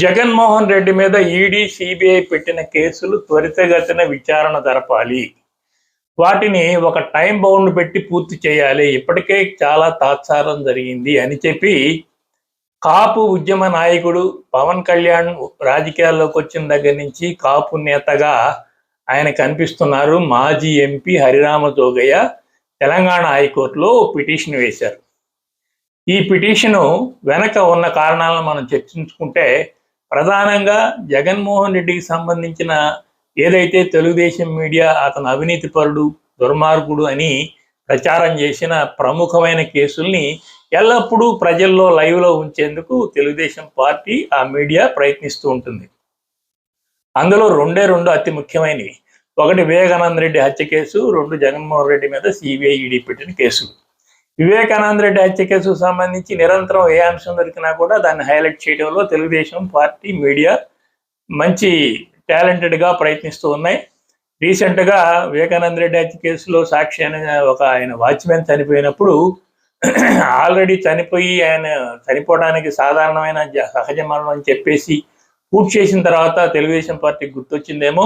జగన్మోహన్ రెడ్డి మీద ED, CBI పెట్టిన కేసులు త్వరితగతిన విచారణ జరపాలి. వాటిని ఒక టైం బౌండ్ పెట్టి పూర్తి చేయాలి. ఇప్పటికే చాలా తాత్సారం జరిగింది అని చెప్పి కాపు ఉద్యమ నాయకుడు పవన్ కళ్యాణ్ రాజకీయాల్లోకి వచ్చిన దగ్గర నుంచి కాపు నేతగా ఆయన కనిపిస్తున్నారు. మాజీ ఎంపీ హరిరామ జోగయ్య తెలంగాణ హైకోర్టులో పిటిషన్ వేశారు. ఈ పిటిషను వెనక ఉన్న కారణాలను మనం చర్చించుకుంటే ప్రధానంగా జగన్మోహన్ రెడ్డికి సంబంధించిన ఏదైతే తెలుగుదేశం మీడియా అతను అవినీతిపరుడు, దుర్మార్గుడు అని ప్రచారం చేసిన ప్రముఖమైన కేసుల్ని ఎల్లప్పుడూ ప్రజల్లో లైవ్లో ఉంచేందుకు తెలుగుదేశం పార్టీ ఆ మీడియా ప్రయత్నిస్తూ ఉంటుంది. అందులో రెండు అతి ముఖ్యమైనవి. ఒకటి వివేకానంద రెడ్డి హత్య కేసు, రెండు జగన్మోహన్ రెడ్డి మీద సిబిఐ, ఈడీ పెట్టిన కేసులు. వివేకానంద రెడ్డి హత్య కేసుకు సంబంధించి నిరంతరం ఏ అంశం దొరికినా కూడా దాన్ని హైలైట్ చేయడంలో తెలుగుదేశం పార్టీ మీడియా మంచి టాలెంటెడ్గా ప్రయత్నిస్తూ ఉన్నాయి. రీసెంట్గా వివేకానంద రెడ్డి హత్య కేసులో సాక్షి అనే ఆయన వాచ్మెన్ చనిపోయినప్పుడు ఆల్రెడీ చనిపోయి ఆయన చనిపోవడానికి సాధారణమైన సహజ మరణం అని చెప్పేసి పూర్తి చేసిన తర్వాత తెలుగుదేశం పార్టీకి గుర్తొచ్చిందేమో,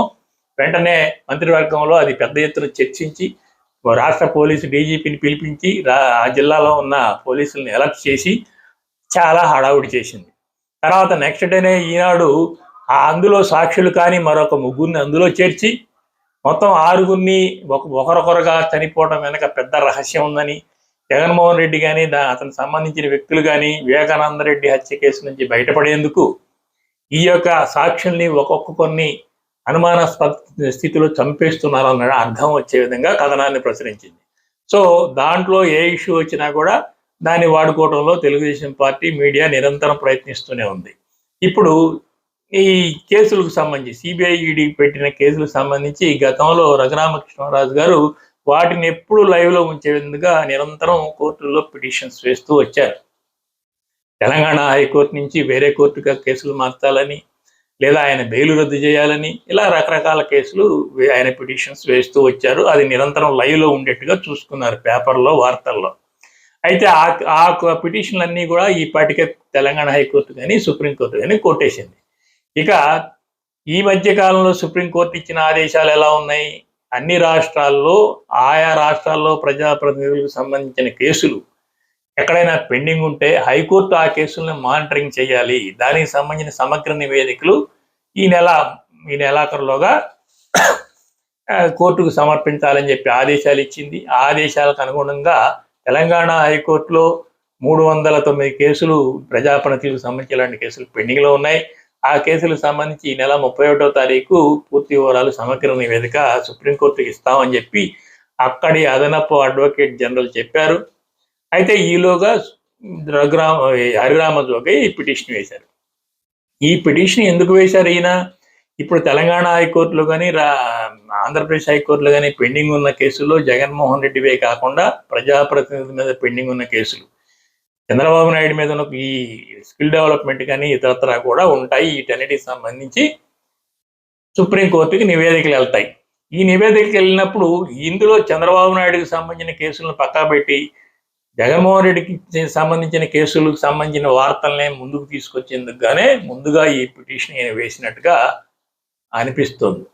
వెంటనే మంత్రివర్గంలో అది పెద్ద ఎత్తున చర్చించి రాష్ట్ర పోలీసు డీజీపీని పిలిపించి ఆ జిల్లాలో ఉన్న పోలీసులను అలర్ట్ చేసి చాలా హడావుడి చేసింది. తర్వాత నెక్స్ట్ డేనే ఈనాడు అందులో సాక్షులు కానీ మరొక ముగ్గురిని అందులో చేర్చి మొత్తం 6గురిని ఒకరొకరుగా చనిపోవడం వెనక పెద్ద రహస్యం ఉందని, జగన్మోహన్ రెడ్డి కానీ అతనికి సంబంధించిన వ్యక్తులు కానీ వివేకానంద రెడ్డి హత్య కేసు నుంచి బయటపడేందుకు ఈ యొక్క సాక్షుల్ని ఒక్కొక్కరిని అనుమానాస్పద స్థితిలో చంపేస్తున్నారన్న అర్థం వచ్చే విధంగా కథనాన్ని ప్రచురించింది. సో దాంట్లో ఏ ఇష్యూ వచ్చినా కూడా దాన్ని వాడుకోవడంలో తెలుగుదేశం పార్టీ మీడియా నిరంతరం ప్రయత్నిస్తూనే ఉంది. ఇప్పుడు ఈ కేసులకు సంబంధించి సిబిఐ, ఈడీ పెట్టిన కేసులకు సంబంధించి గతంలో రఘురామకృష్ణరాజు గారు వాటిని ఎప్పుడు లైవ్లో ఉంచే విధంగా నిరంతరం కోర్టుల్లో పిటిషన్స్ వేస్తూ వచ్చారు. తెలంగాణ హైకోర్టు నుంచి వేరే కోర్టుగా కేసులు మార్చాలని, లేదా ఆయన బెయిల్ రద్దు చేయాలని, ఇలా రకరకాల కేసులు ఆయన పిటిషన్స్ వేస్తూ వచ్చారు. అది నిరంతరం లైవ్లో ఉండేట్టుగా చూసుకున్నారు పేపర్లో, వార్తల్లో. అయితే ఆ పిటిషన్లన్నీ కూడా ఈపాటికే తెలంగాణ హైకోర్టు కానీ సుప్రీంకోర్టు కానీ కొట్టేసింది. ఇక ఈ మధ్య కాలంలో సుప్రీంకోర్టు ఇచ్చిన ఆదేశాలు ఎలా ఉన్నాయి? అన్ని రాష్ట్రాల్లో ఆయా రాష్ట్రాల్లో ప్రజాప్రతినిధులకు సంబంధించిన కేసులు ఎక్కడైనా పెండింగ్ ఉంటే హైకోర్టు ఆ కేసులను మానిటరింగ్ చేయాలి. దానికి సంబంధించిన సమగ్ర నివేదికలు ఈ నెలాఖరులోగా కోర్టుకు సమర్పించాలని చెప్పి ఆదేశాలు ఇచ్చింది. ఆ ఆదేశాలకు అనుగుణంగా తెలంగాణ హైకోర్టులో 309 కేసులు ప్రజాప్రతినిధులకు సంబంధించి ఇలాంటి కేసులు పెండింగ్లో ఉన్నాయి. ఆ కేసులకు సంబంధించి ఈ నెల 31వ తారీఖు పూర్తి వివరాలు సమగ్ర నివేదిక సుప్రీంకోర్టుకి ఇస్తామని చెప్పి అక్కడి అదనపు అడ్వకేట్ జనరల్ చెప్పారు. అయితే ఈలోగా హరిరామ జోగయ్య ఈ పిటిషన్ వేశారు. ఈ పిటిషన్ ఎందుకు వేశారు ఈయన? ఇప్పుడు తెలంగాణ హైకోర్టులో కానీ ఆంధ్రప్రదేశ్ హైకోర్టులో కానీ పెండింగ్ ఉన్న కేసుల్లో జగన్మోహన్ రెడ్డివే కాకుండా ప్రజాప్రతినిధుల మీద పెండింగ్ ఉన్న కేసులు, చంద్రబాబు నాయుడు మీద ఉన్న ఈ స్కిల్ డెవలప్మెంట్ కానీ ఇతరత్రా కూడా ఉంటాయి. వీటన్నిటికి సంబంధించి సుప్రీంకోర్టుకి నివేదికలు వెళ్తాయి. ఈ నివేదికలు వెళ్ళినప్పుడు ఇందులో చంద్రబాబు నాయుడుకి సంబంధించిన కేసులను పక్కా పెట్టి జగన్మోహన్ రెడ్డికి సంబంధించిన కేసులకు సంబంధించిన వార్తలనే ముందుకు తీసుకొచ్చేందుకు గానే ముందుగా ఈ పిటిషన్ వేసినట్టుగా అనిపిస్తుంది.